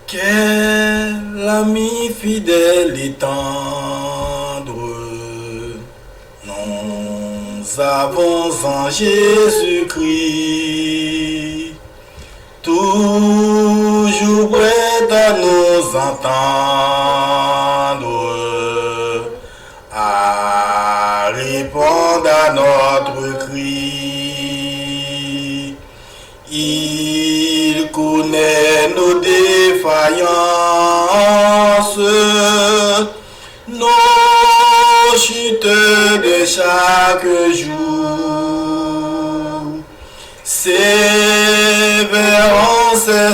Quel ami fidèle et tendre nous avons en Jésus-Christ, toujours prêt à nous entendre, à répondre à notre cri. Il connaît nos défaillances, nos chutes de chaque jour. Sévère en ses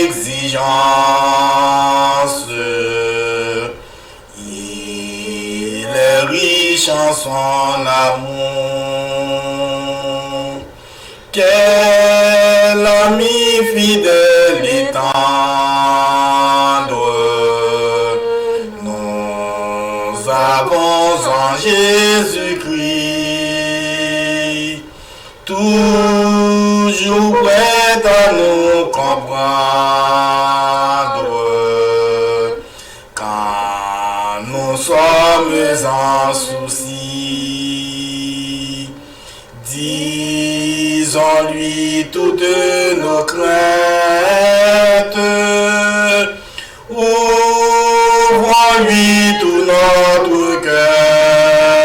exigences, il est riche en son amour. Quel ami fidèle et tendre nous avons en Jésus-Christ, toujours prêt à nous comprendre quand nous sommes en souci. Disons-lui toutes nos craintes, ouvrons-lui tout notre cœur.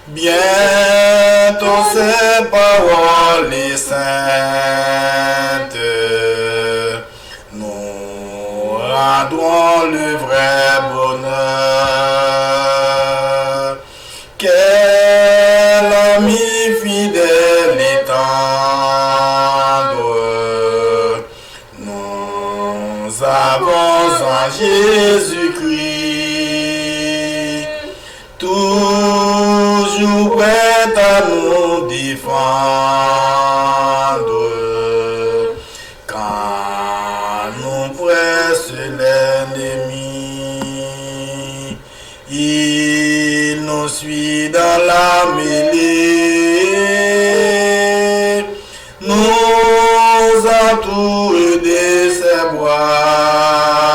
Bientôt ces paroles saintes nous rendront le vrai bonheur. Quel ami fidèle et tendre nous avons en Jésus-Christ, toujours prêt à nous défendre quand nous presse l'ennemi. Il nous suit dans la mêlée, nous entoure de ses bras,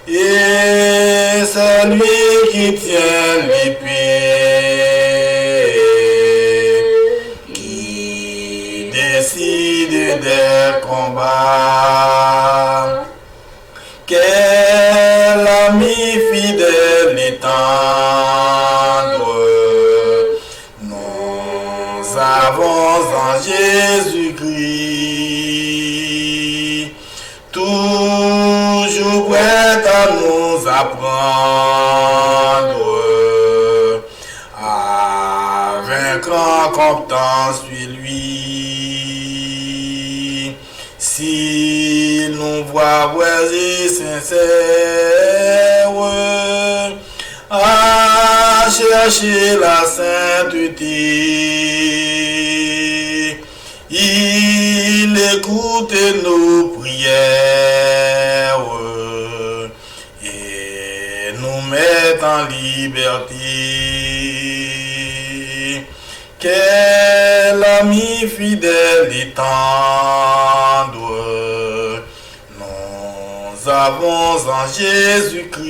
et c'est lui qui tient l'épée, qui décide des combats. Quel ami fidèle et tendre nous avons en Jésus-Christ, toujours prêt à nous apprendre à vaincre en comptant sur lui. Si nous voit vrais et sincères à chercher la sainteté, il écoute nos prières et nous met en liberté. Quel ami fidèle et tendre nous avons en Jésus-Christ.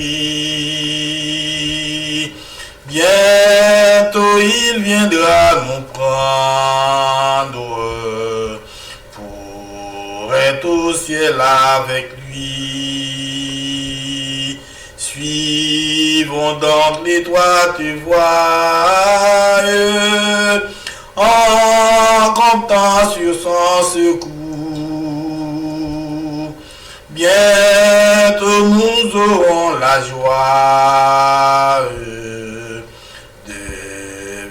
Bientôt il viendra nous prendre pour être au ciel avec lui. Suivons donc l'étroite voie en comptant sur son secours. Bientôt nous aurons la joie de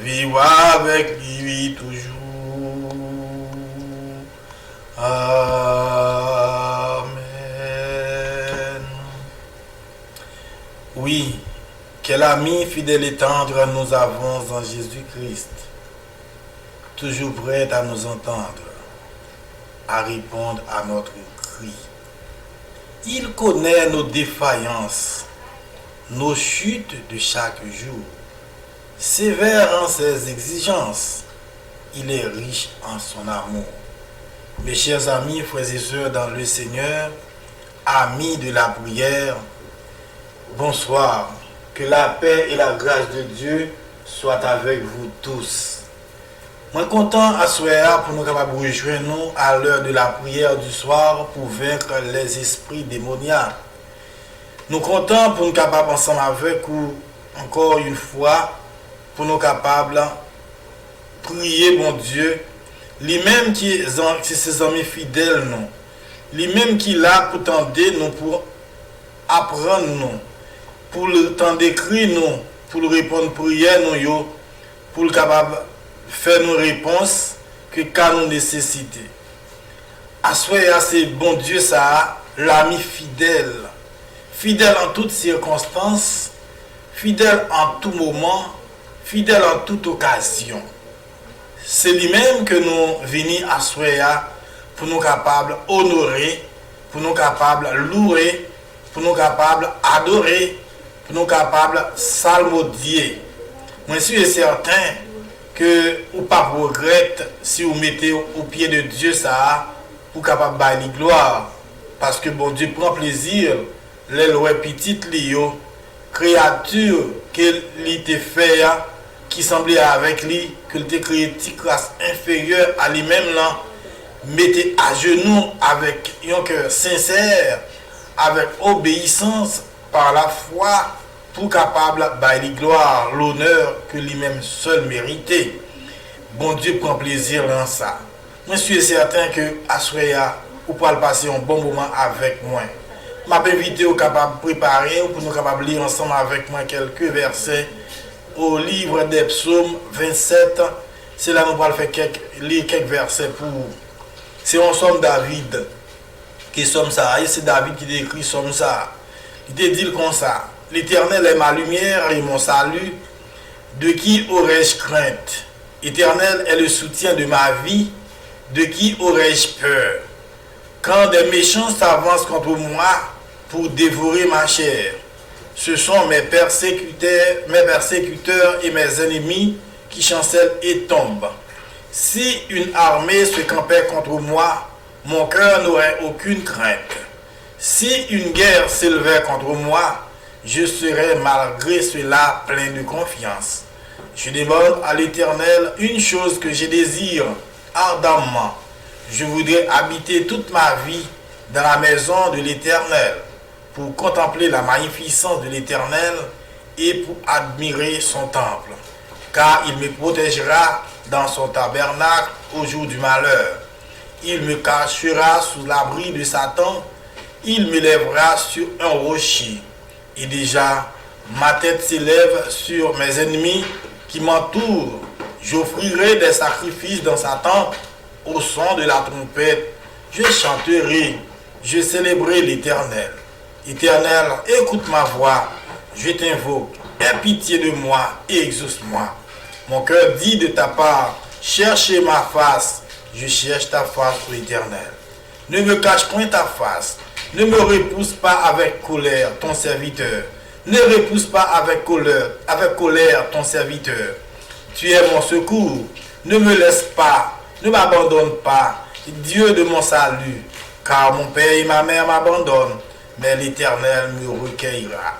vivre avec lui toujours. Amen. Oui, quel ami fidèle et tendre nous avons en Jésus-Christ, toujours prêt à nous entendre, à répondre à notre cri. Il connaît nos défaillances, nos chutes de chaque jour. Sévère en ses exigences, il est riche en son amour. Mes chers amis, frères et sœurs dans le Seigneur, amis de la prière, bonsoir. Que la paix et la grâce de Dieu soient avec vous tous. Je suis content à soir pour nous capables de rejoindre nous à l'heure de la prière du soir pour vaincre les esprits démoniaques. Nous sommes contents pour nous capables ensemble avec vous encore une fois pour nous capables de prier bon Dieu, lui-même qui est ses amis fidèles nous, lui-même qui est là pour tendre nous, pour apprendre nous, pour le temps d'écrire nous, pour le répondre prière nous, pour le capable faire nos réponses que quand nous nécessitons. Assoyez c'est bon Dieu ça, l'ami fidèle, fidèle en toutes circonstances, fidèle en tout moment, fidèle en toute occasion. C'est lui-même que nous venons à Soya pour nous capables honorer, pour nous capables louer, pour nous capables adorer, pour nous capables salmodier. Moi, je suis certain que vous ne pas regrette si vous mettez au pied de Dieu ça, pour capable bailler gloire. Parce que bon Dieu prend plaisir, les lois petites lio, créature qu'il t'a fait, qui semblait avec lui, qu'il t'a créé une classe inférieure à lui-même là, mettez à genoux avec un cœur sincère, avec obéissance par la foi, pour capable bailler gloire, l'honneur que lui-même seul méritait. Bon Dieu prend plaisir dans ça. Je suis certain que à Soya, vous pourrez passer un bon moment avec moi. Je m'invite au capable de préparer pour nous capables de lire ensemble avec moi quelques versets au livre des psaumes 27. C'est là que nous allons lire quelques versets pour. C'est un psaume David qui somme ça. Et c'est David qui décrit somme ça. Il te dit comme ça. L'Éternel est ma lumière et mon salut. De qui aurais-je crainte? L'Éternel est le soutien de ma vie. De qui aurais-je peur? Quand des méchants s'avancent contre moi pour dévorer ma chair, ce sont mes persécuteurs et mes ennemis qui chancellent et tombent. Si une armée se campait contre moi, mon cœur n'aurait aucune crainte. Si une guerre s'élevait contre moi, je serais malgré cela plein de confiance. Je demande à l'Éternel une chose que je désire ardemment. Je voudrais habiter toute ma vie dans la maison de l'Éternel pour contempler la magnificence de l'Éternel et pour admirer son temple. Car il me protégera dans son tabernacle au jour du malheur. Il me cachera sous l'abri de Satan. Il me lèvera sur un rocher. Et déjà, ma tête s'élève sur mes ennemis qui m'entourent. J'offrirai des sacrifices dans sa tente au son de la trompette. Je chanterai, je célébrerai l'Éternel. Éternel, écoute ma voix, je t'invoque. Aie pitié de moi et exauce-moi. Mon cœur dit de ta part, cherchez ma face. Je cherche ta face, ô Éternel. Ne me cache point ta face. Ne me repousse pas avec colère ton serviteur. Ne repousse pas avec colère ton serviteur. Tu es mon secours. Ne me laisse pas. Ne m'abandonne pas. Dieu de mon salut. Car mon père et ma mère m'abandonnent. Mais l'Éternel me recueillera.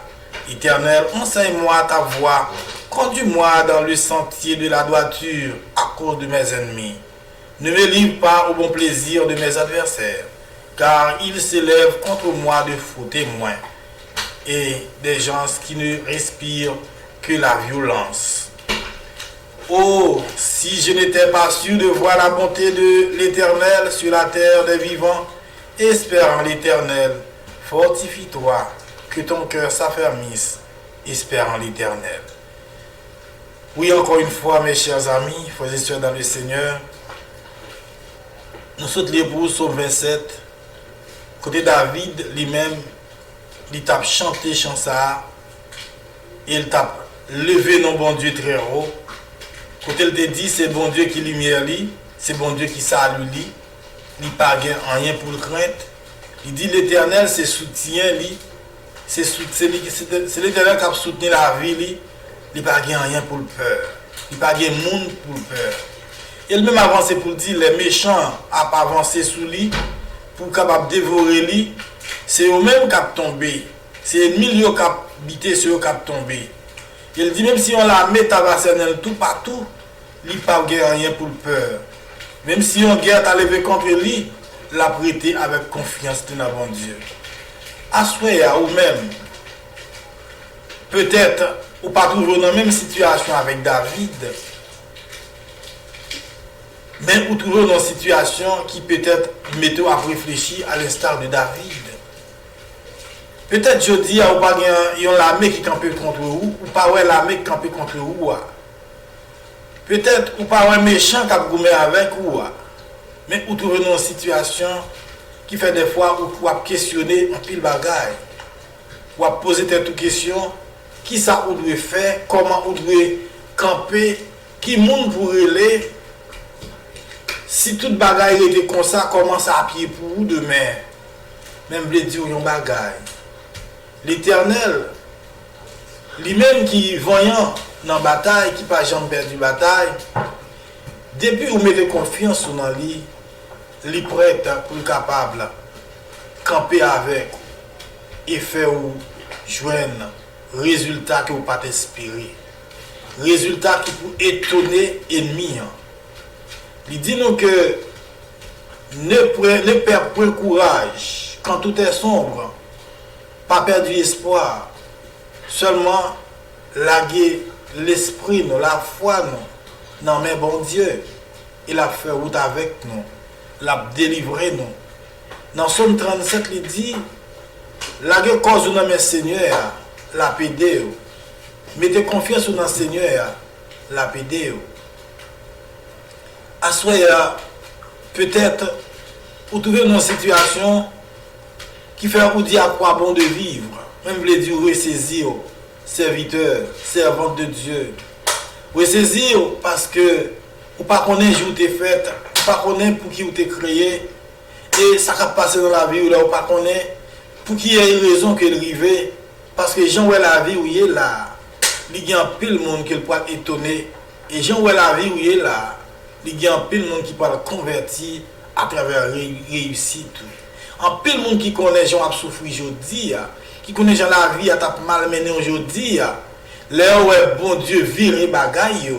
Éternel, enseigne-moi ta voie. Conduis-moi dans le sentier de la droiture à cause de mes ennemis. Ne me livre pas au bon plaisir de mes adversaires. Car ils s'élèvent contre moi de faux témoins et des gens qui ne respirent que la violence. Oh, si je n'étais pas sûr de voir la bonté de l'Éternel sur la terre des vivants, espère en l'Éternel, fortifie-toi, que ton cœur s'affermisse, espère en l'Éternel. Oui, encore une fois, mes chers amis, frères et sœurs dans le Seigneur, nous sommes les pour Psaume 27. Côté David, lui-même, il t'a chanté chansa, il t'a levé non bon Dieu très haut. Côté il te dit, c'est bon Dieu qui lumière lui, c'est bon Dieu qui salue lui, il pas rien pour le crainte. Il dit l'Éternel, c'est soutien lui, c'est l'Éternel qui a soutenu la vie lui, il pas rien pour le peur, il pas monde pour le peur. Il même avancé pour dire les méchants a pas avancé sous lui pour capable dévorer lui, c'est eux-mêmes qui ont tombé. C'est ennemi qui ont habité sur eux qui ont tombé. Il dit même si on la met tabassernel tout partout, il pas rien pour le peur. Même si on guerre t'a levé contre lui, l'a prêté avec confiance dans bon Dieu. Assoya ou même peut-être ou pas toujours dans la même situation avec David, mais ou toujours dans une situation qui peut-être met à réfléchir à l'instar de David. Peut-être je dis ou pas y a l'armée qui campe contre vous ou pas ouais l'armée qui campe contre vous. Peut-être ou pas un méchant qui a gommé avec vous. Mais ou toujours dans une situation qui fait des fois où vous questionner un pile bagaille. Ou poser toute question, qui ça ou doit faire, comment ou doit camper, qui monde pour aller. Si toute bagaille était comme ça, comment ça à pied pour vous demain. Même vous dire un bagaille. L'Éternel, lui-même qui voyant dans la bataille, qui pas jamais perdu bataille, depuis vous mettez confiance dans lui, il est prêt pour capable camper avec et faire ou joindre résultat que vous pas espérer. Résultat qui peut étonner l'ennemi. Il dit nous que ne perd point courage quand tout est sombre. Pas perdu espoir, seulement laguer l'esprit, nous, la foi, nous, dans mais bon Dieu. Il a fait route avec nous, l'a délivré nous. Dans Somme 37, il dit, laguer cause dans mes Seigneur, la pédé. Mettez confiance dans le Seigneur, la pédé. Assoya, peut-être, vous trouvez dans une situation qui fait vous dire à quoi bon de vivre, même les dire ressaisir, serviteur, servante de Dieu. Ressaisir parce que vous ne connaissez pas jour t'es fait, vous ne connaissez pas pour qui vous t'es créé, et ça va passer dans la vie, vous ne connaissez pas pour qui il y a une raison qu'elle arrive, parce que Jean voit la vie où il est là, il y a un pile monde qui peut étonner, et Jean voit la vie où il est là, il y a un pile monde qui peut convertir à travers réussite. En pile monde qui connaît Jean a souffert aujourd'hui, qui connaît Jean la vie a mal mené aujourd'hui, là où bon Dieu vire bagaille,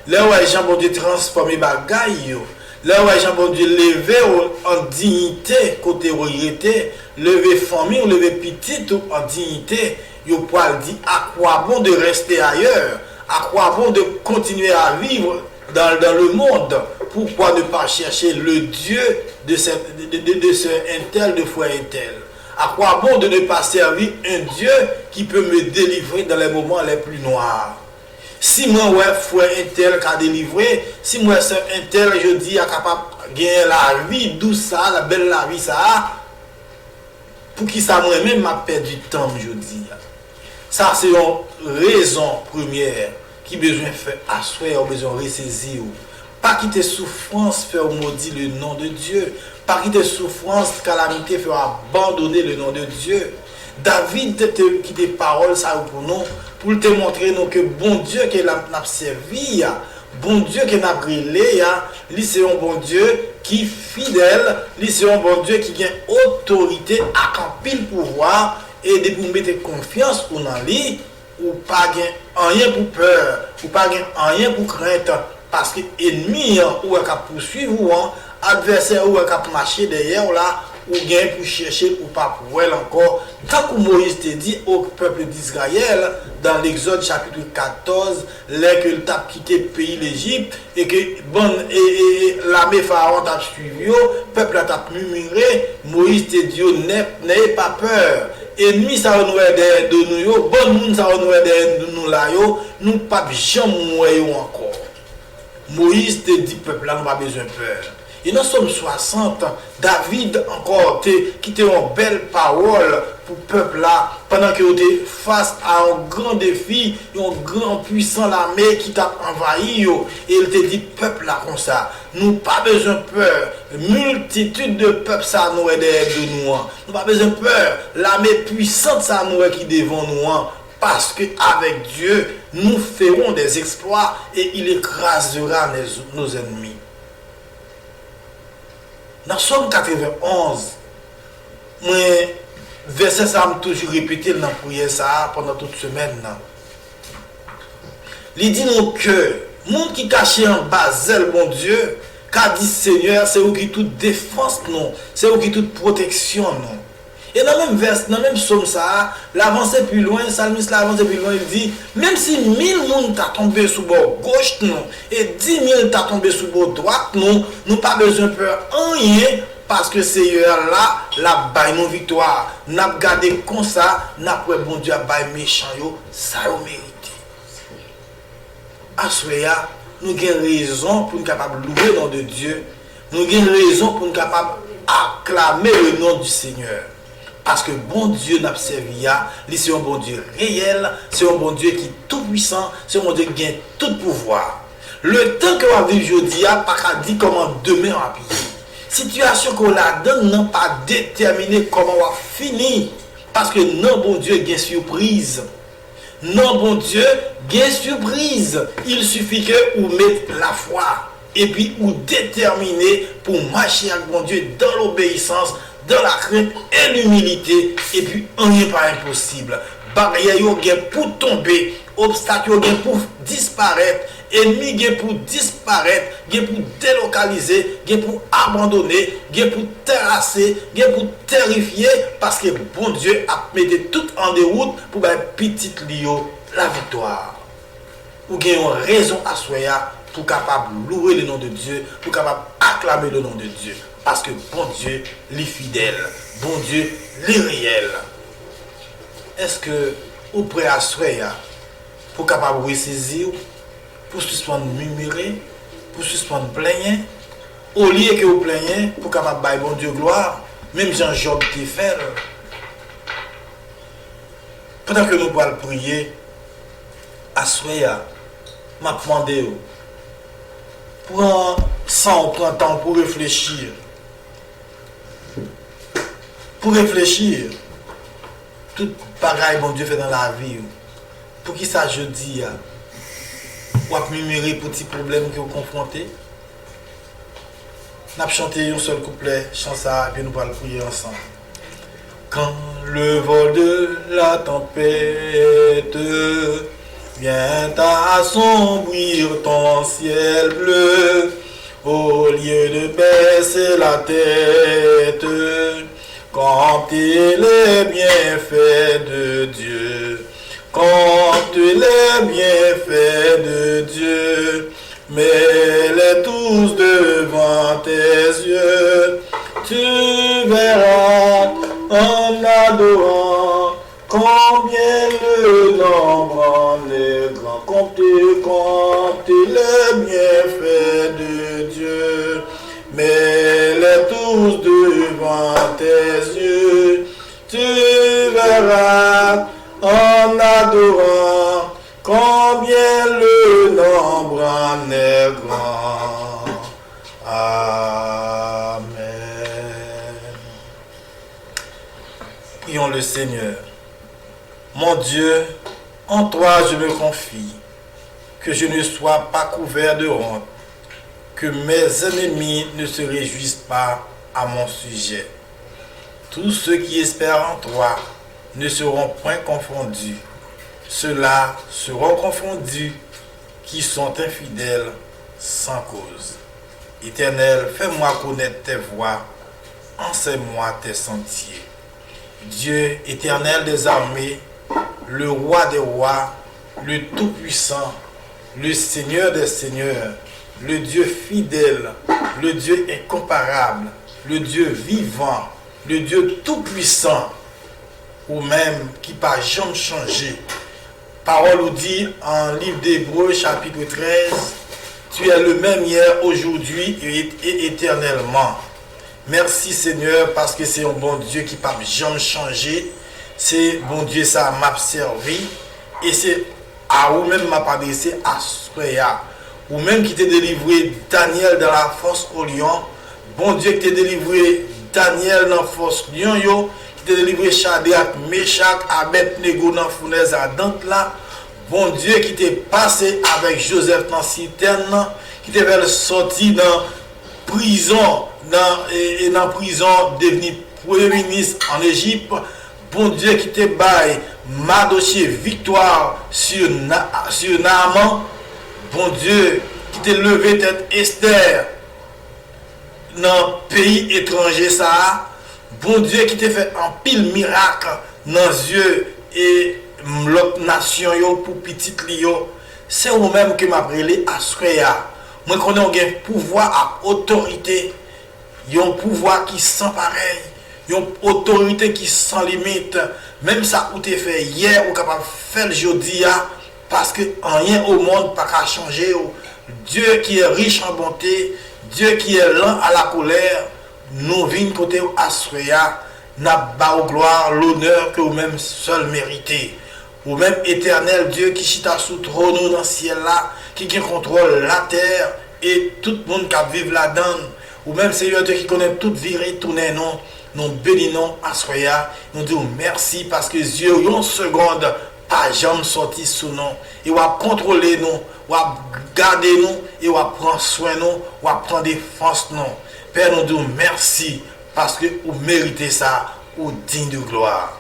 là où Jean bon Dieu transforme bagaille, là où Jean bon Dieu lever en dignité côté royauté, lever famille ou lever petite en dignité, yo poil dit à quoi bon de rester ailleurs, à quoi bon de continuer à vivre dans le monde. Pourquoi ne pas chercher le Dieu de ce intel de foi intel? À quoi bon de ne pas servir un Dieu qui peut me délivrer dans les moments les plus noirs? Si moi, ouais, foi intel qui a délivré, si moi, c'est intel, je dis, est capable de gagner la vie douce, ça, la belle la vie, ça, pour qui ça moi-même m'a perdu du temps, je dis. Ça, c'est une raison première qui besoin de faire asseoir, besoin de ressaisir. Pas quitter souffrance, faire maudire le nom de Dieu. Pas quitter souffrance, calamité, faire abandonner le nom de Dieu. David qui des paroles ça pour nous, pour te montrer nous que bon Dieu qui n'a servi, bon Dieu qui n'a brûlé, lui c'est un bon Dieu qui est fidèle, lui c'est un bon Dieu qui a autorité à camper le pouvoir et de vous mettre confiance ou dans lui, ou pas rien pour peur, ou pas rien pour crainte. Parce que l'ennemi ou est capable de poursuivre, adversaire ou est capable de marcher derrière là, ou gain pour chercher ou pas pour elle encore. Tant que Moïse te dit au peuple d'Israël, dans l'Exode chapitre 14, là que il t'a quitté le pays l'Égypte et que l'armée pharaon t'a suivi, le peuple t'a murmuré, Moïse te dit n'ayez pas peur. Ennemi ça nous aider de nous, bon monde ça nous aider de nous là, nous pas jamais mourir encore. Moïse te dit peuple là nous pas besoin de peur. Et nous sommes 60, David encore qui te une belle parole pour le peuple là, pendant que vous êtes face à un grand défi, un grand puissant armée qui t'a envahi, et il te dit peuple là comme ça, nous pas besoin de peur, multitude de peuples ça nous aide de nous, nous pas besoin de peur, l'armée puissante ça nous est qui devant nous, parce qu'avec Dieu, nous ferons des exploits et il écrasera nos ennemis. Dans Somme 91, moi, verset ça m'a toujours répété dans la prière ça pendant toute semaine. Il dit nous que, monde qui caché en bas, zèle, bon Dieu, qu'a dit Seigneur, c'est où qui toute défense, non, c'est où qui toute protection, non. Et dans le même verset, dans le même psaume, ça, l'avancée plus loin, le psalmiste l'avancé plus loin, il dit, même si 1000 personnes t'a tombé sous bord gauche, non, et 10 000 t'a tombé sous bord droite, non, nous pas besoin de peur rien, parce que Seigneur là, la baille nos victoire. N'a gardé comme ça, n'a pas bon Dieu à baille méchant, yo, ça yo mérité. Assoya, nous avons raison pour nous capables de louer le nom de Dieu. Nous avons raison pour nous capables d'acclamer le nom du Seigneur. Parce que bon Dieu n'a pas servi à, c'est un bon Dieu réel, c'est un bon Dieu qui est tout puissant, c'est un bon Dieu qui a tout pouvoir. Le temps que on va vivre aujourd'hui, pas qu'à dire comment demain on va vivre. Situation qu'on la donne n'a pas déterminé comment on va finir. Parce que non bon Dieu a une surprise. Non bon Dieu a une surprise. Il suffit que vous mettez la foi. Et puis vous déterminez pour marcher avec bon Dieu dans l'obéissance, dans la crainte et l'humilité, et puis rien pas impossible. Barrière pour tomber, obstacle pour disparaître, ennemi pour disparaître, pour délocaliser, pour abandonner, pour terrasser, pour terrifier, parce que bon Dieu a mis tout en déroute pour une petite lio la victoire. Ou avez une raison à soya pour capable louer le nom de Dieu, pour capable acclamer le nom de Dieu. Parce que bon Dieu, les fidèles, bon Dieu, les réels. Est-ce que vous prêt à soya pour capable ressaisir, pour suspendre murmurer, pour suspendre plaigner, au lieu que vous plaignez, pour capable bailler bon Dieu gloire, même Jean-Job qui fait. Pendant que nous allons prier, à soya, m'a demandé, prends temps pour réfléchir. Pour réfléchir, tout pareil bon Dieu fait dans la vie. Pour qui ça je dis, ou à murmurer pour petits problèmes que vous confrontez. Nous avons chanté un seul couplet, chanson, et puis nous allons prier ensemble. Quand le vol de la tempête vient assombrir ton ciel bleu, au lieu de baisser la tête, contez les bienfaits de Dieu, compte les bienfaits de Dieu, mets-les tous devant tes yeux, tu verras en adorant combien le nombre en est grand, compte les bienfaits de Dieu, mets-les tous devant tes yeux, tu verras en adorant combien le nombre en est grand. Amen. Prions le Seigneur. Mon Dieu, en toi je me confie, que je ne sois pas couvert de honte, que mes ennemis ne se réjouissent pas à mon sujet. Tous ceux qui espèrent en toi ne seront point confondus. Ceux-là seront confondus qui sont infidèles sans cause. Éternel, fais-moi connaître tes voies, enseigne-moi tes sentiers. Dieu éternel des armées, le roi des rois, le tout-puissant, le Seigneur des seigneurs, le Dieu fidèle, le Dieu incomparable, le Dieu vivant, le Dieu tout-puissant, ou même qui n'a jamais changé. Parole nous dit en livre d'Hébreux chapitre 13, tu es le même hier, aujourd'hui et éternellement. Merci Seigneur parce que c'est un bon Dieu qui n'a jamais changé. C'est bon Dieu ça m'a servi et c'est à vous-même m'a adressé à Soya. Ou même qui t'a délivré Daniel dans la fosse au lion. Bon Dieu qui t'a délivré Daniel dans la fosse lion yo. Qui t'a délivré Shadrach, Meshach, Abednego dans la fournaise ardente là. Bon Dieu qui t'est passé avec Joseph dans la citerne. Qui t'a fait sortir dans prison, dans la prison, devenu premier ministre en Égypte. Bon Dieu qui te baille, Mardochée victoire sur Naaman. Bon Dieu qui te levé tête Esther dans le pays étranger ça. Bon Dieu qui te fait un pile miracle dans les yeux et l'autre nation yo pour petite lio. C'est vous-même que m'a brûlé à Soya. Moi connais un pouvoir à autorité. Il y a un pouvoir qui sans pareil. Il y a une autorité qui sans limite. Même ça où tu fait hier ou capable de faire aujourd'hui parce que rien au monde pas qu'à changer. Dieu qui est riche en bonté, Dieu qui est lent à la colère, nous venons côté à Soya, n'a pas gloire, l'honneur que vous-même seul méritez. Ou même éternel Dieu qui chita sous trône dans le ciel là, qui contrôle la terre et tout le monde qui vit là-dedans. Ou même Seigneur Dieu qui connaît toute vérité, tout non, nous bénissons à Soya, nous disons merci parce que Dieu, une seconde, pas jamais sorti sous nous. Il va contrôler nous, il va garder nous, il va prendre soin de nous, il va prendre défense nous. Père, nous disons merci parce que vous méritez ça, vous digne de gloire.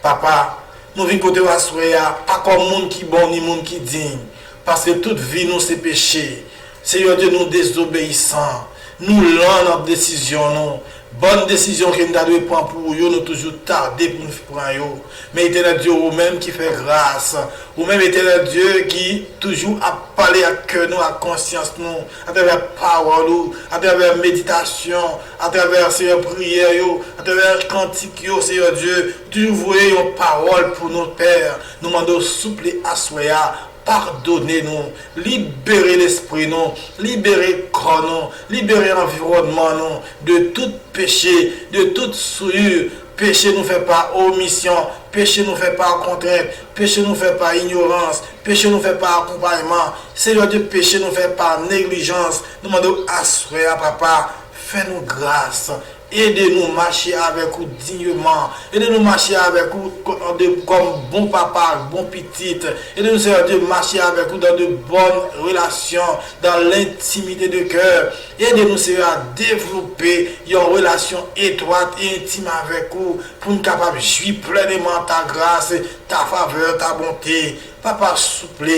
Papa, nous venons côté de Soya, pas comme monde qui bon ni monde qui digne. Parce que toute vie nous c'est péché. Seigneur Dieu, nous désobéissants. Nous lents notre décision. Nous. Bonne décision que nous devons prendre pour vous, nous toujours tardé pour nous prendre. Mais éternel Dieu, vous-même qui fait grâce. Vous-même éternel Dieu qui toujours a parlé à cœur nous, à conscience nous, à travers parole, à travers méditation, à travers Seigneur prière, à travers cantique, Seigneur Dieu. Toujours voyez une parole pour nos pères. Nous demandons souple à soya. Pardonnez-nous, libérez l'esprit, nous, libérez le corps, nous, libérez l'environnement, nous, de tout péché, de toute souillure. Péché nous fait pas omission, péché nous fait pas contrainte, péché nous fait pas ignorance, péché nous fait pas accompagnement. Seigneur Dieu, péché nous fait pas négligence. Nous demandons assurer à papa, fais-nous grâce. Aidez-nous à marcher avec vous dignement. Aidez-nous à marcher avec vous comme bon papa, bon petit. Aidez-nous, Seigneur Dieu, à marcher avec vous dans de bonnes relations, dans l'intimité de cœur. Aidez-nous, Seigneur, à développer une relation étroite et intime avec vous pour nous capables de jouir pleinement ta grâce, ta faveur, ta bonté. Papa, souple,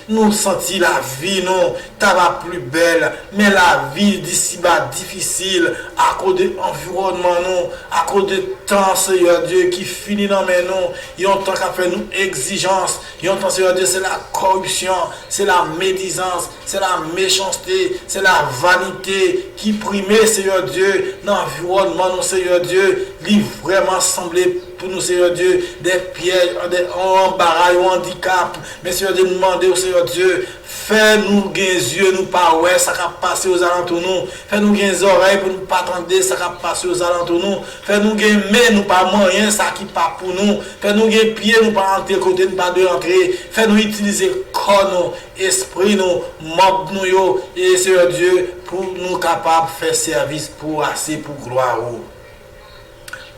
nous sentons la vie, non, ta va plus belle, mais la vie d'ici-bas difficile, à cause de l'environnement, non, à cause de temps, Seigneur Dieu, qui finit dans mes noms, il y a un temps qu'a fait nous exigence, il y a un temps, Seigneur Dieu, c'est la corruption, c'est la médisance, c'est la méchanceté, c'est la vanité qui primait, Seigneur Dieu, dans l'environnement, non, Seigneur Dieu, lui vraiment semblé pour nous, Seigneur Dieu, des pièges, des embarras, des handicaps. Mais Seigneur Dieu, demandez au Seigneur Dieu, fais-nous des yeux, nous pas ouais, ça va passer aux alentours nous. Fais-nous des oreilles pour nous pas attendre, ça va passer aux alentours nous. Fais-nous des mains, nous pas moyen, ça qui pas pour nous. Fais-nous des pieds, nous pas entrer côté, nous pas de entrer. Fais-nous utiliser corps, nous, esprit, nous, membres, nous, et Seigneur Dieu, pour nous capables de faire service pour assez, pour gloire.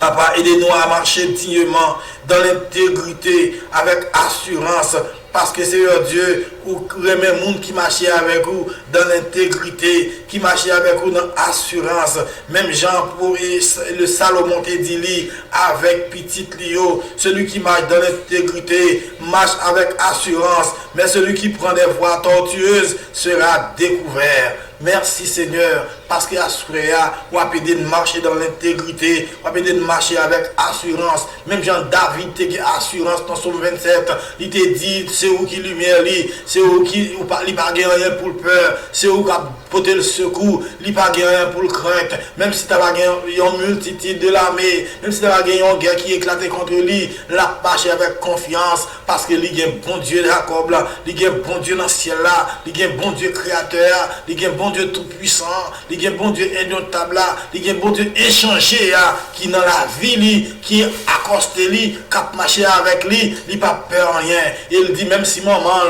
Papa, aidez-nous à marcher dignement dans l'intégrité, avec assurance. Parce que Seigneur Dieu, ou même monde qui marche avec vous dans l'intégrité, qui marche avec vous dans l'assurance. Même Jean pour le Salomon te dit avec petit Lio, celui qui marche dans l'intégrité marche avec assurance, mais celui qui prend des voies tortueuses sera découvert. Merci Seigneur, parce que Assuréa, ou a pédé de marcher dans l'intégrité, ou a pédé de marcher avec assurance. Même Jean-David te dit assurance dans Somme 27, il te dit, c'est où qui lumière, c'est où qui ou pas, il pas rien pour le peur, c'est où qui a porté le secours, il pas rien pour le crainte. Même si tu as une multitude de l'armée, même si tu as une guerre qui éclate contre lui, la marche avec confiance, parce que il y a un bon Dieu de Jacob, il y a un bon Dieu dans le ciel là, il y a un bon Dieu créateur, il y a un bon Dieu tout puissant, il y a un bon Dieu indomptable, il y a un bon Dieu échangé qui dans la vie qui a accosté lui, cap marché avec lui, il pas peur rien. Il dit même si maman,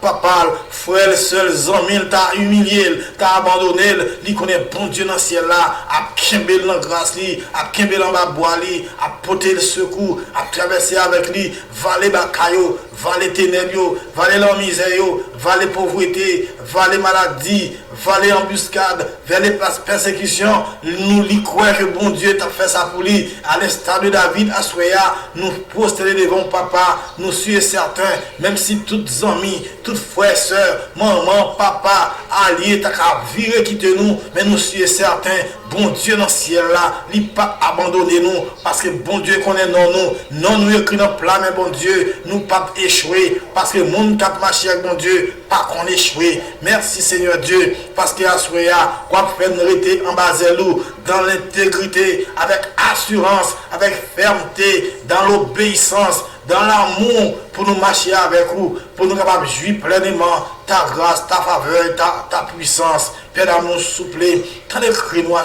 papa, frère, seul, amis, t'a humilié, t'a abandonné, il connaît bon Dieu dans le ciel là, a kembel dans grâce lui, a kembel en bas bois lui, a porté le secours, a traversé avec lui, valer bakayo, valer ténèbres, valer la misère, valer pauvreté, valer maladie, valer embuscade, valer persécution. Nous lui croyons que bon Dieu t'a fait ça pour lui. À l'instar de David, à Soya, nous prosterner devant papa, nous sommes certains, même si toutes amis, toutes frères, sœurs, maman, papa, alliés, t'as qu'à virer quitter nous, mais nous sommes certains, bon Dieu dans le ciel là, il pas abandonné nous, parce que bon Dieu connaît non nous écrit dans le plan, mais bon Dieu, nous pas échoué, parce que le monde qui a marché avec bon Dieu, pas qu'on échoué. Merci Seigneur Dieu, parce que à Soya, quoi faire nous rester en bas dans l'intégrité, avec assurance, avec fermeté, dans l'obéissance, dans l'amour, pour nous marcher avec vous, pour nous capables de jouir pleinement ta grâce, ta faveur, ta puissance. Père d'amour souple, quand les cris nous à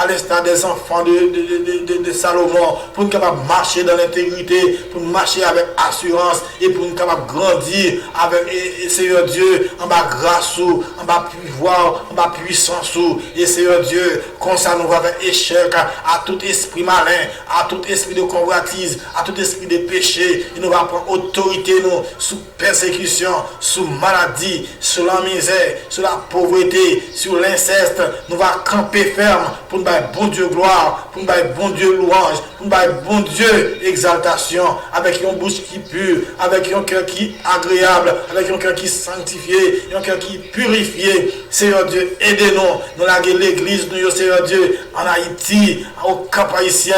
l'instar des enfants de Salomon, pour nous capables de marcher dans l'intégrité, pour nous marcher avec assurance et pour nous capables de grandir avec Seigneur Dieu, en bas grâce, en bas pouvoir, en bas puissance, et Seigneur Dieu, comme ça nous va avec échec à tout esprit malin, à tout esprit de convoitise, à tout esprit de péché, et nous va prendre autorité nous sous persécution, sous maladie, sous la misère, sous la pauvreté, sur l'inceste. Nous va camper ferme pour nous donner bon Dieu gloire, pour nous donner bon Dieu louange, pour nous donner bon Dieu exaltation, avec une bouche qui pure, avec un cœur qui agréable, avec un cœur qui sanctifié, un cœur qui purifié. Seigneur Dieu, aidez-nous. Nous laguer l'église, nous, Seigneur Dieu, en Haïti, au Cap Haïtien,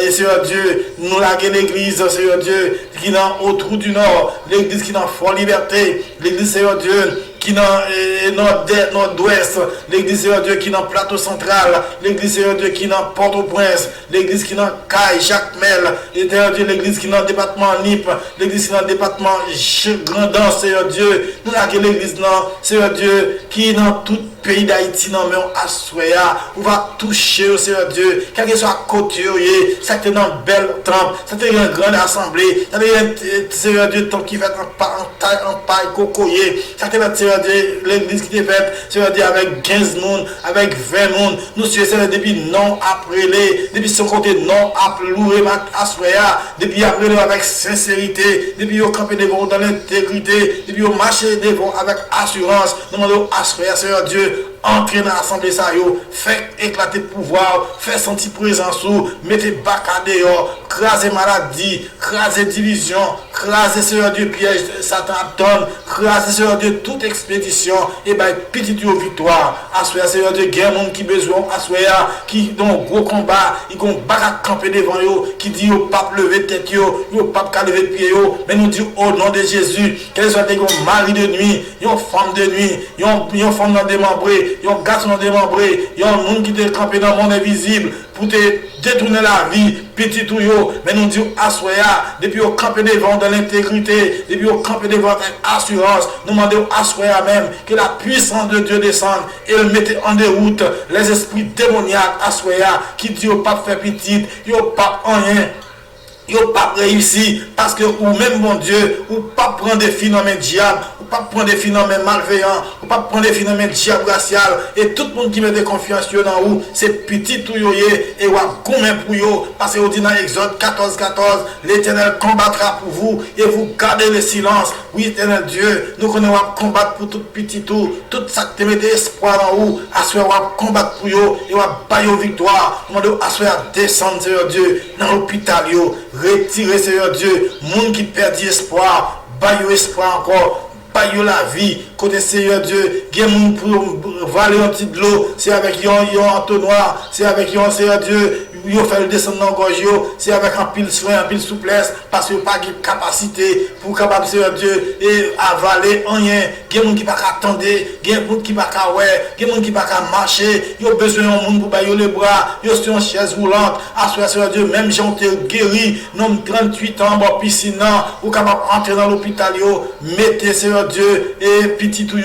et Seigneur Dieu, nous laguer l'église, Seigneur Dieu, qui est dans au trou du Nord, l'église qui est dans Fort Liberté, l'église, Seigneur Dieu, qui est dans nord-ouest, l'église Seigneur Dieu qui est dans Plateau Central, l'église Seigneur Dieu qui est dans Port-au-Prince, l'église qui est dans Caille, Jacmel, l'église qui est dans le département Nip, l'église qui est dans le département Grandin, Seigneur Dieu, nous avons l'église Seigneur Dieu qui est dans tout pays d'Haïti, non mais on assoya, on va toucher au Seigneur Dieu, quel que soit côté, ça c'est dans belle temple, ça c'est une grande assemblée, ça c'est Seigneur Dieu temps qui fait en paille cocoyer, ça c'est Seigneur Dieu l'église qui est faite, Seigneur Dieu avec 15 monde, avec 20 monde, nous sommes Seigneur depuis non après les, depuis son côté non après louer assoya, depuis après avec sincérité, depuis au camper devant dans l'intégrité, depuis au marché devant avec assurance, nous demandons assoya Seigneur Dieu. Entrez dans l'assemblée, faites éclater le pouvoir, faites sentir présence, mettez bac à dehors, crasez maladie, crasez division, crasez Seigneur Dieu piège, Satan donne, crasez Seigneur Dieu toute expédition, et bien petit victoire. Assoya Seigneur Dieu, il y a un monde qui besoin, assoya, qui dans gros combat, il y a un bac à camper devant eux, qui dit au pape lever tête, au pape lever pied, mais nous dit au nom de Jésus, qu'elles soient des mari de nuit, une femme de nuit, une femme dans démembrée, il y a un garçon démembré, il y a un monde qui est campé dans le monde invisible pour te détourner la vie, petit tout yo, mais nous disons assoya, depuis au campé devant dans l'intégrité, depuis au campé devant avec assurance, nous demandons assoya même que la puissance de Dieu descende et le mette en déroute les esprits démoniaques assoya qui dit au pape fait petit, il au pape en rien. Ils n'ont pas réussi parce que ou même mon Dieu, ou pas prendre des phénomènes diables, ou pas prendre des phénomènes malveillants, ou pas prendre des phénomènes diables raciaux, et tout le monde qui met des confiances dans vous, c'est petit tout yoye, et ou a gourmet pour vous, parce que vous dit dans Exode 14, l'Éternel combattra pour vous, et vous gardez le silence. Oui, Éternel Dieu, nous connaissons combattre pour tout petit tout ça qui te met espoir en vous, assurer combattre pour vous, et ou bailler victoire. Nous demandons assurer descendre, Seigneur Dieu, dans l'hôpital. Retirez, Seigneur Dieu, monde qui perd espoir, baillez espoir encore, baillez la vie, côté Seigneur Dieu, il y a monde pour valer un petit de l'eau, c'est avec un entonnoir, c'est avec un Seigneur Dieu, il fait le descendre dans le gorge, c'est avec un pile soin, un pile souplesse, parce que pas de capacité pour capable Seigneur Dieu et avaler rien. Il y a des gens qui ne peuvent pas attendre, il y a des gens qui ne peuvent pas ouais, il y a des gens qui ne peuvent pas marcher, il y a besoin d'un monde pour bailler les bras, il y a sur une chaise roulante, à Seigneur Dieu, même si on te guéri, non 38 ans, en piscine, ou capable d'entrer dans l'hôpital, mettez Seigneur Dieu et petit tout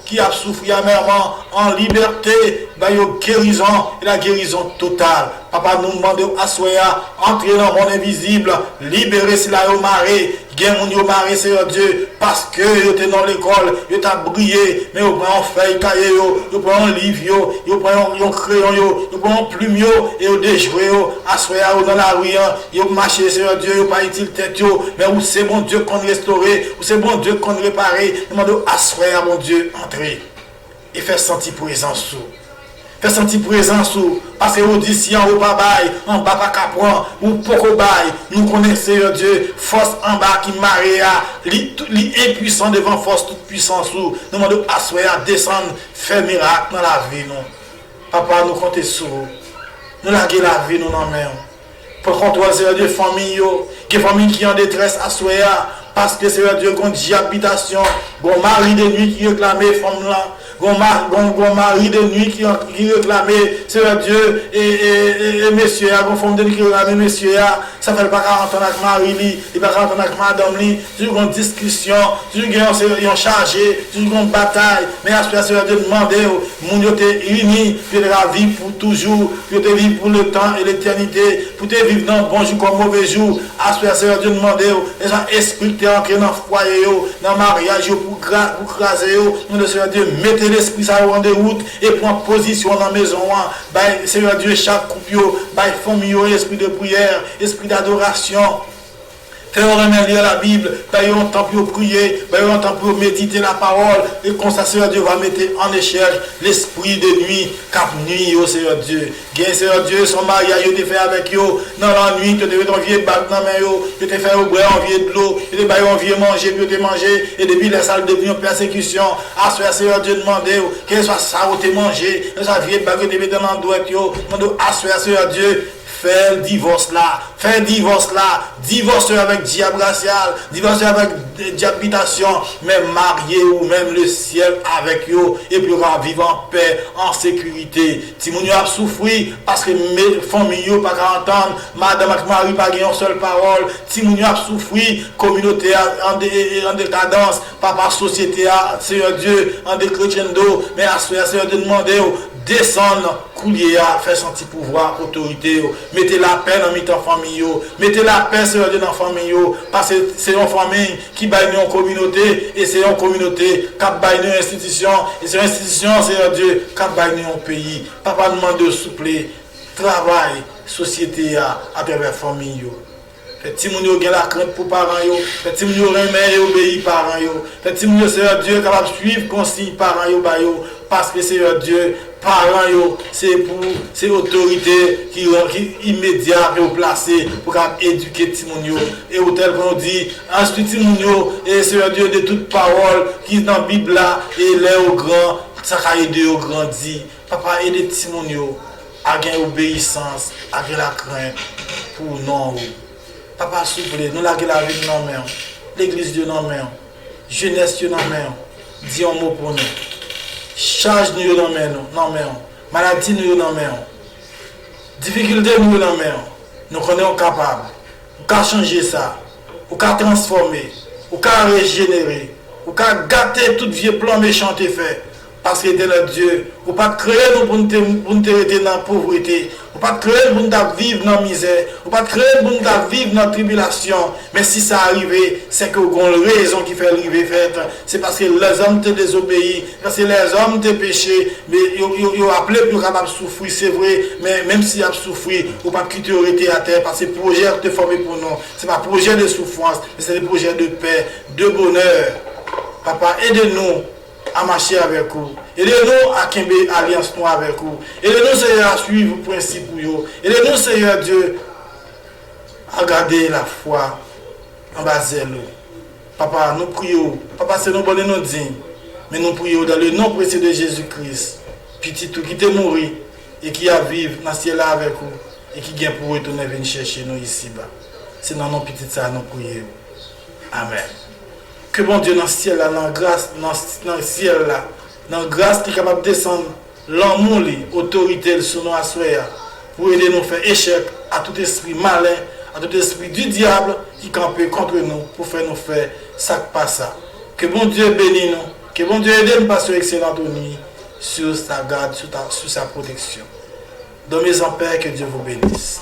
qui a souffert amèrement en liberté, bah yo guérison et la guérison totale. Papa nous demande à soya entrer dans le monde invisible, libérer si la yo maré, gain mon yo maré Seigneur Dieu parce que yo était dans l'école, yo t'a brillé, mais yo prend feuille cahier yo prend un livre yo prend un crayon yo prend un plume et yo déjouer yo à soya dans la rue, yo marcher Seigneur Dieu, yo pas utile tête yo, mais où c'est bon Dieu qu'on restaurer, où c'est bon Dieu qu'on réparer, demande à soya mon Dieu entrer et faire sentir présence sous. Fais sentir présence ou parce que audition ou pas bail en bas pas capron ou poko bail nous connaissons Dieu force en bas qui maria li impuissant devant force toute puissance ou nous demandons à descendre faire miracle dans la vie nous papa nous compter sur nous laguer la vie nous dans main pour contrôler Seigneur Dieu famille qui en détresse à soya parce que Seigneur Dieu qu'on dit habitation bon mari de nuit qui réclamait femme là bon mari de nuit qui réclamait Seigneur Dieu et messieurs bon femme de nuit qui réclamait messieurs ça fait pas 40 ans avec mari il pas 40 ans avec madame li toujours une discussion toujours une chargé toujours une bataille mais à Seigneur Dieu demander mon yo te uni pour la vie pour toujours pour te vivre pour le temps et l'éternité pour te vivre dans bon jour comme mauvais jour à Seigneur Dieu demander les gens esprit te entrer dans foyer dans mariage pour craser nous Seigneur Dieu mettez l'esprit ça en déroute et prend position dans la maison Seigneur Dieu chaque couple famille esprit de prière esprit d'adoration faire remettre la Bible, faire un temps pour prier, faire un temps pour méditer la parole, et comme ça, Seigneur Dieu va mettre en échelle l'esprit de nuit, cap nuit, Seigneur Dieu. Bien, Seigneur Dieu, son mariage, il te fait avec eux, dans la nuit, tu te envier battre dans la main, tu te fait boire, envier de l'eau, tu te envier manger, puis tu te manger, et depuis les salles deviennent persécution, à ce Seigneur Dieu demander, qu'elle soit ça ou te manger, que ça vienne baguette, tu te dans l'endroit, demande à ce Seigneur Dieu. Faire divorce là, divorce avec diable racial, divorce avec diabitation, même marié ou même le ciel avec eux, et puis on va vivre en paix, en sécurité. Si mon a souffri parce que mes familles pas qu'à entendre, madame et mari pas une seule parole, si mon a souffri, communauté en décadence, papa société, Seigneur Dieu, en décrescendo, mais à Seigneur Dieu demander descendre, coulier à faire sentir pouvoir, autorité, mettez la paix dans mi-temps famille, mettez la paix Seigneur Dieu dans la famille, parce que c'est une famille qui baille en communauté, et c'est une communauté qui baille une institution, et c'est une institution, Seigneur Dieu, qui baille un pays. Papa demande de soupler, travail, société à travers la famille. Petit moun yo gen la crainte pour parents yo, petit moun yo remet et obéit parents yo, petit moun yo Seigneur Dieu capable suivre consigne parents yo ba yo parce que Seigneur Dieu parents yo c'est autorité qui immédiat et placé pour éduquer petit moun yo et au tel qu'on dit ensuite petit moun yo et Seigneur Dieu de toute parole qui dans Bible là et les au grand ça va aider au grandir papa aider petit moun yo à gagner obéissance à gagner la crainte pour non. Papa, s'il vous plaît, nous laguer la vie dans nos mains. L'église de nos mains. Jeunesse de nos mains. Dis un mot pour nous. Charge nous dans nos mains. Maladie nous dans nos mains. Difficulté nous dans nos mains. Nous sommes capables. Nous pouvons changer ça. Nous pouvons transformer. Nous pouvons régénérer. Nous pouvons gâter tout vieux plan méchant fait. Parce que c'est Dieu. Vous ne pouvez pas créer nous pour nous arrêter dans la pauvreté. Vous ne pouvez pas créer pour nous vivre dans la misère. Vous ne pouvez pas créer pour nous vivre dans la tribulation. Mais si ça arrive, c'est que vous avez une raison qui fait arriver. C'est parce que les hommes te désobéissent. Parce que les hommes te péché. Mais ils ont appelé pour capable de souffrir, c'est vrai. Mais même s'ils ont souffert, vous ne pouvez pas quitter arrêter à terre. Parce que le projet que tu formé pour nous. Ce n'est pas un projet de souffrance, mais c'est un projet de paix, de bonheur. Papa, aidez-nous à marcher avec vous. Aidez-nous à Kimbe alliance nous avec vous. Aidez-nous, Seigneur, à suivre le principe. Aidez-nous, Seigneur Dieu, à garder la foi en bas de nous. Papa, nous prions. Papa, c'est nous bonnes nous dignes. Mais nous prions dans le nom précieux de Jésus-Christ. Petit tout qui est mort et qui a vécu dans ce ciel avec vous. Et qui vient pour retourner venir chercher nous ici-bas. C'est dans nos petites ça nous prions. Amen. Que bon Dieu dans le ciel là, dans grâce, dans le ciel là, dans grâce qui est capable de descendre l'amour, l'autorité sur nous assoyer pour aider nous à faire échec à tout esprit malin, à tout esprit du diable qui campe contre nous pour faire nous faire ça pas ça. Que bon Dieu bénisse nous, que bon Dieu aide nous passer excellente nuit sur sa garde, sous sa protection. Dormez en paix, que Dieu vous bénisse.